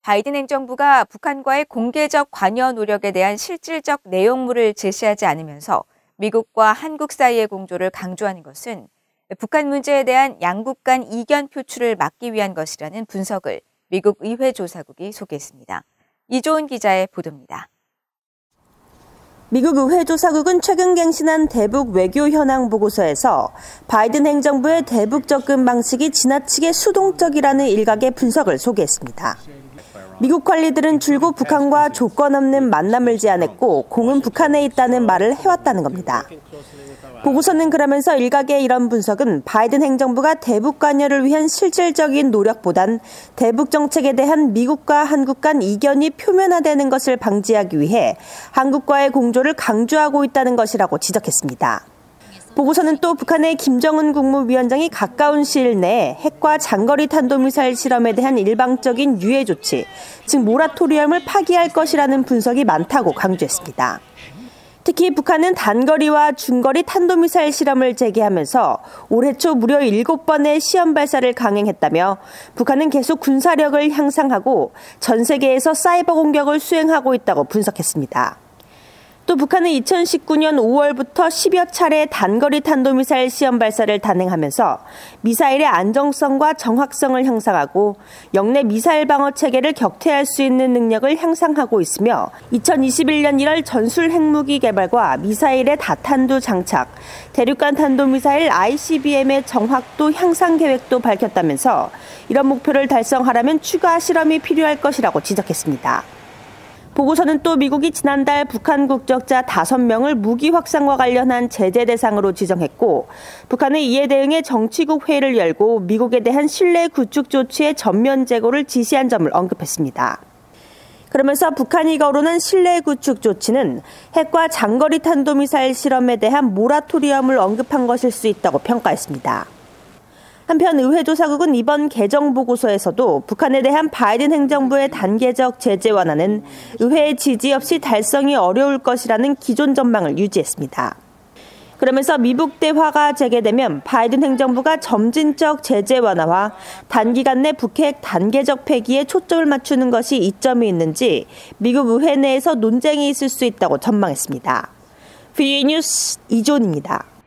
바이든 행정부가 북한과의 공개적 관여 노력에 대한 실질적 내용물을 제시하지 않으면서 미국과 한국 사이의 공조를 강조하는 것은 북한 문제에 대한 양국 간 이견 표출을 막기 위한 것이라는 분석을 미국 의회 조사국이 소개했습니다. 이조은 기자의 보도입니다. 미국 의회 조사국은 최근 갱신한 대북 외교 현황 보고서에서 바이든 행정부의 대북 접근 방식이 지나치게 수동적이라는 일각의 분석을 소개했습니다. 미국 관리들은 줄곧 북한과 조건 없는 만남을 제안했고 공은 북한에 있다는 말을 해왔다는 겁니다. 보고서는 그러면서 일각의 이런 분석은 바이든 행정부가 대북 관여를 위한 실질적인 노력보단 대북 정책에 대한 미국과 한국 간 이견이 표면화되는 것을 방지하기 위해 한국과의 공조를 강조하고 있다는 것이라고 지적했습니다. 보고서는 또 북한의 김정은 국무위원장이 가까운 시일 내에 핵과 장거리 탄도미사일 실험에 대한 일방적인 유예 조치, 즉 모라토리엄을 파기할 것이라는 분석이 많다고 강조했습니다. 특히 북한은 단거리와 중거리 탄도미사일 실험을 재개하면서 올해 초 무려 7번의 시험 발사를 강행했다며 북한은 계속 군사력을 향상하고 전 세계에서 사이버 공격을 수행하고 있다고 분석했습니다. 또 북한은 2019년 5월부터 10여 차례 단거리 탄도미사일 시험 발사를 단행하면서 미사일의 안정성과 정확성을 향상하고 영내 미사일 방어 체계를 격퇴할 수 있는 능력을 향상하고 있으며 2021년 1월 전술 핵무기 개발과 미사일의 다탄두 장착, 대륙간 탄도미사일 ICBM의 정확도 향상 계획도 밝혔다면서 이런 목표를 달성하려면 추가 실험이 필요할 것이라고 지적했습니다. 보고서는 또 미국이 지난달 북한 국적자 5명을 무기 확산과 관련한 제재 대상으로 지정했고 북한은 이에 대응해 정치국 회의를 열고 미국에 대한 신뢰 구축 조치의 전면 재고를 지시한 점을 언급했습니다. 그러면서 북한이 거론한 신뢰 구축 조치는 핵과 장거리 탄도미사일 실험에 대한 모라토리엄을 언급한 것일 수 있다고 평가했습니다. 한편 의회 조사국은 이번 개정 보고서에서도 북한에 대한 바이든 행정부의 단계적 제재 완화는 의회의 지지 없이 달성이 어려울 것이라는 기존 전망을 유지했습니다. 그러면서 미북 대화가 재개되면 바이든 행정부가 점진적 제재 완화와 단기간 내 북핵 단계적 폐기에 초점을 맞추는 것이 이점이 있는지 미국 의회 내에서 논쟁이 있을 수 있다고 전망했습니다. VOA 뉴스 이조은입니다.